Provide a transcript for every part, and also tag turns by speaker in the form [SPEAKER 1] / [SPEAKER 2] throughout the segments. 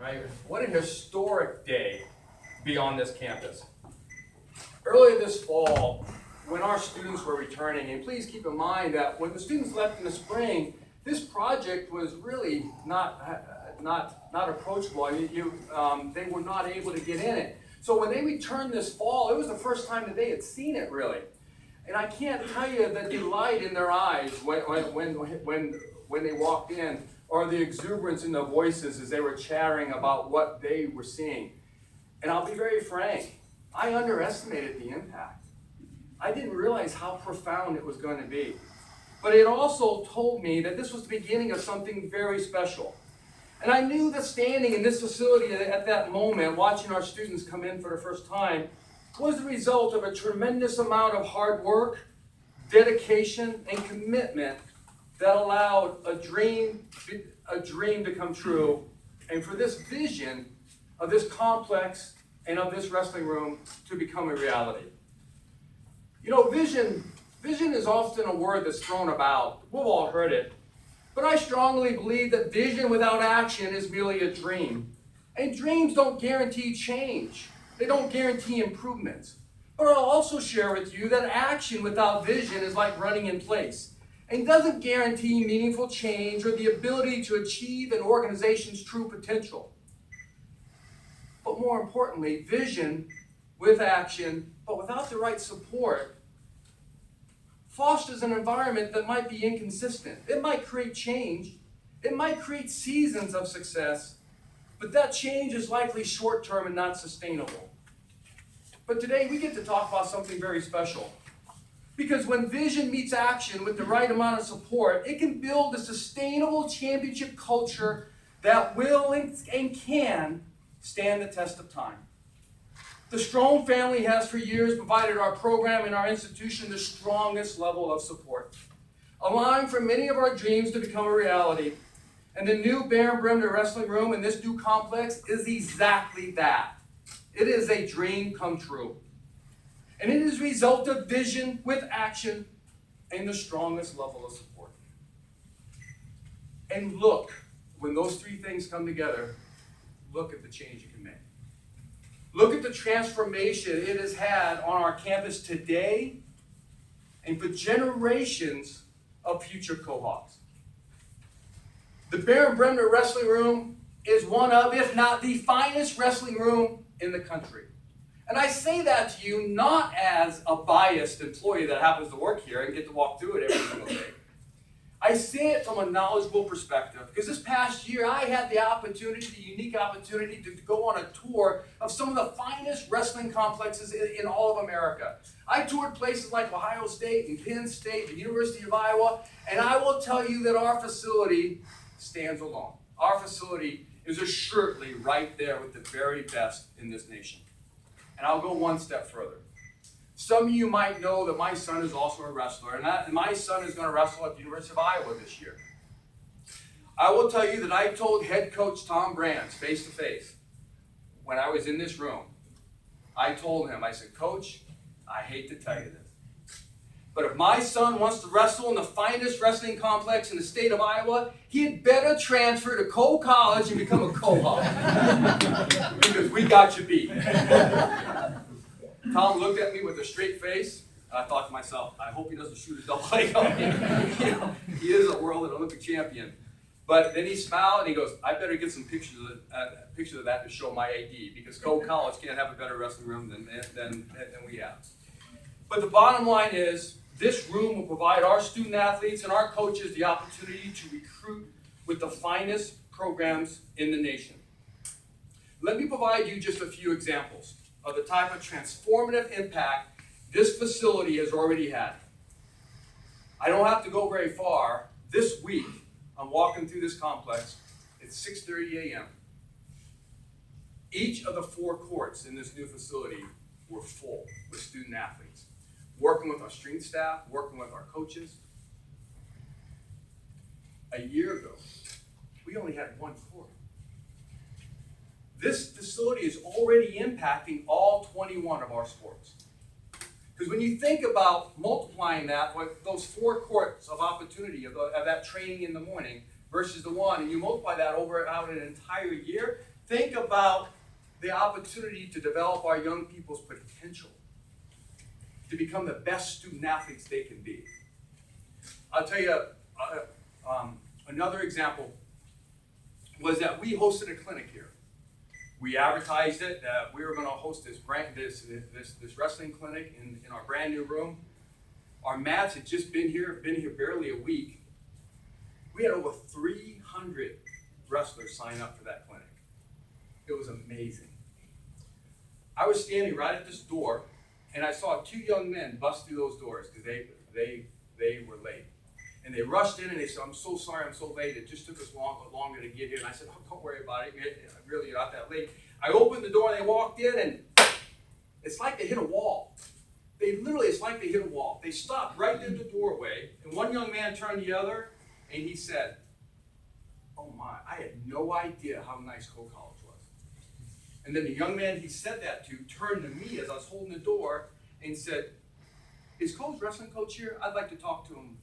[SPEAKER 1] right? What a historic day to be on this campus. Earlier this fall, when our students were returning, and please keep in mind that when the students left in the spring, this project was really not approachable. They were not able to get in it. So when they returned this fall, it was the first time that they had seen it really. And I can't tell you the delight in their eyes when they walked in, or the exuberance in their voices as they were chattering about what they were seeing. And I'll be very frank, I underestimated the impact. I didn't realize how profound it was going to be. But it also told me that this was the beginning of something very special. And I knew that standing in this facility at that moment, watching our students come in for the first time, was the result of a tremendous amount of hard work, dedication, and commitment that allowed a dream to come true, and for this vision of this complex and of this wrestling room to become a reality. You know, vision is often a word that's thrown about. We've all heard it. But I strongly believe that vision without action is merely a dream. And dreams don't guarantee change. They don't guarantee improvements. But I'll also share with you that action without vision is like running in place, and doesn't guarantee meaningful change or the ability to achieve an organization's true potential. But more importantly, vision with action, but without the right support, fosters an environment that might be inconsistent. It might create change. It might create seasons of success, but that change is likely short-term and not sustainable. But today we get to talk about something very special. Because when vision meets action with the right amount of support, it can build a sustainable championship culture that will and can stand the test of time. The Strome family has for years provided our program and our institution the strongest level of support, allowing for many of our dreams to become a reality. And the new Barron Bremner wrestling room in this new complex is exactly that. It is a dream come true. And it is a result of vision with action and the strongest level of support. And look, when those three things come together, look at the change you can make. Look at the transformation it has had on our campus today and for generations of future Cohawks. The Barron Bremner Wrestling Room is one of, if not the finest wrestling room in the country. And I say that to you not as a biased employee that happens to work here and get to walk through it every single day. I say it from a knowledgeable perspective, because this past year I had the unique opportunity to go on a tour of some of the finest wrestling complexes in all of America. I toured places like Ohio State and Penn State, the University of Iowa, and I will tell you that our facility stands alone. Our facility is assuredly right there with the very best in this nation. And I'll go one step further. Some of you might know that my son is also a wrestler, and my son is going to wrestle at the University of Iowa this year. I will tell you that I told head coach Tom Brands face to face when I was in this room. I told him, I said, Coach, I hate to tell you this, but if my son wants to wrestle in the finest wrestling complex in the state of Iowa, he had better transfer to Coe College and become a Cohawk. Because we got you beat. Tom looked at me with a straight face. I thought to myself, I hope he doesn't shoot a double leg on me. He is a world and Olympic champion. But then he smiled and he goes, I better get some pictures of that to show my AD, because Coe College can't have a better wrestling room than we have. But the bottom line is, this room will provide our student athletes and our coaches the opportunity to recruit with the finest programs in the nation. Let me provide you just a few examples of the type of transformative impact this facility has already had. I don't have to go very far. This week, I'm walking through this complex. It's 6:30 a.m. Each of the 4 courts in this new facility were full with student athletes, working with our strength staff, working with our coaches. A year ago, we only had 1 court. This facility is already impacting all 21 of our sports. Because when you think about multiplying that with those 4 courts of opportunity, of that training in the morning, versus the 1, and you multiply that out an entire year, Think about the opportunity to develop our young people's potential to become the best student athletes they can be. I'll tell you another example was that we hosted a clinic here. We advertised it that we were going to host this wrestling clinic in our brand new room. Our mats had just been here barely a week. We had over 300 wrestlers sign up for that clinic. It was amazing. I was standing right at this door, and I saw two young men bust through those doors because they were late. And they rushed in and they said, "I'm so sorry, I'm so late. It just took us longer to get here." And I said, "Oh, don't worry about it. Really, you're not that late." I opened the door and they walked in, and it's like they hit a wall. It's like they hit a wall. They stopped right in the doorway, and one young man turned to the other, and he said, "Oh my, I had no idea how nice Coe College was." And then the young man he said that to turned to me as I was holding the door and said, "Is Coe's wrestling coach here? I'd like to talk to him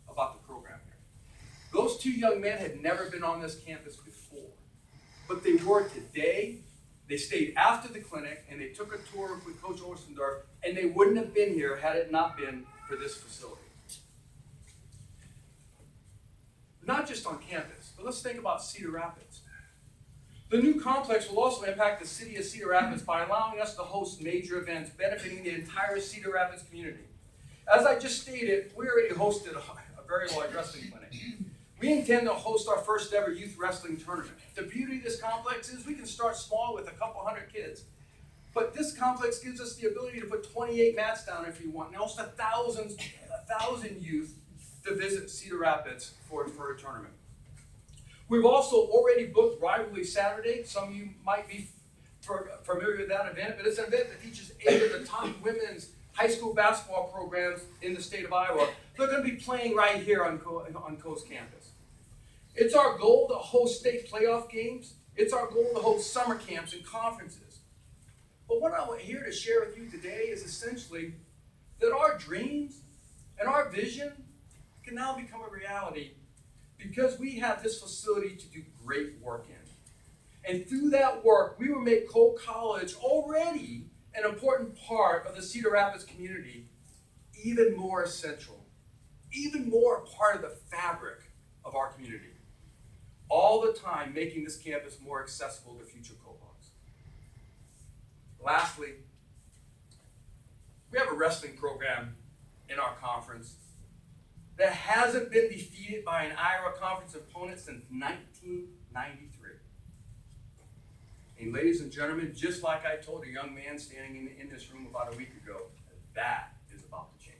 [SPEAKER 1] about the program here." Those two young men had never been on this campus before, but they were today. They stayed after the clinic and they took a tour with Coach Orsendorf, and they wouldn't have been here had it not been for this facility. Not just on campus, but let's think about Cedar Rapids. The new complex will also impact the city of Cedar Rapids by allowing us to host major events benefiting the entire Cedar Rapids community. As I just stated, we already hosted a very large wrestling clinic. We intend to host our first ever youth wrestling tournament. The beauty of this complex is we can start small with a couple hundred kids. But this complex gives us the ability to put 28 mats down if you want, and host 1,000 youth to visit Cedar Rapids for a tournament. We've also already booked Rivalry Saturday. Some of you might be familiar with that event, but it's an event that features 8 of the top women's high school basketball programs in the state of Iowa. They're going to be playing right here on Coe's campus. It's our goal to host state playoff games. It's our goal to host summer camps and conferences. But what I'm here to share with you today is essentially that our dreams and our vision can now become a reality because we have this facility to do great work in. And through that work, we will make Coe College already an important part of the Cedar Rapids community even more essential, even more a part of the fabric of our community. All the time making this campus more accessible to future Cohawks. Lastly, we have a wrestling program in our conference that hasn't been defeated by an Iowa Conference opponent since 1993. And ladies and gentlemen, just like I told a young man standing in this room about a week ago, that is about to change.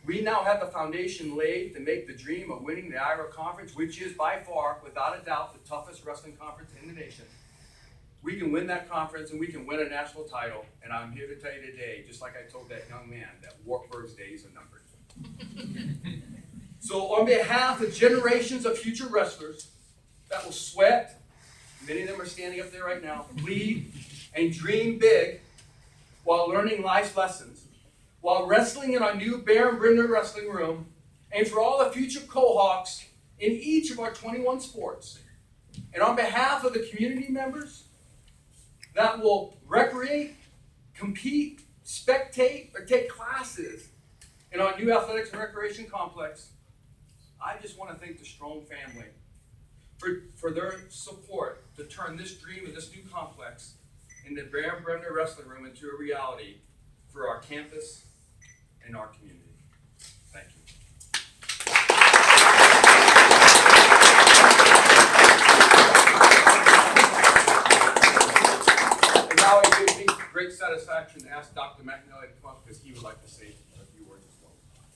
[SPEAKER 1] We now have the foundation laid to make the dream of winning the Iowa Conference, which is by far, without a doubt, the toughest wrestling conference in the nation. We can win that conference and we can win a national title. And I'm here to tell you today, just like I told that young man, that Wartburg's days are numbered. So on behalf of generations of future wrestlers that will sweat, many of them are standing up there right now, bleed and dream big while learning life's lessons, while wrestling in our new Barron Bremner wrestling room, and for all the future Cohawks in each of our 21 sports. And on behalf of the community members that will recreate, compete, spectate, or take classes in our new athletics and recreation complex, I just want to thank the Strome family for their support to turn this dream of this new complex in the Barron Bremner wrestling room into a reality for our campus and our community. Thank you. And now it gives me great satisfaction to ask Dr. McNally to come up because he would like to say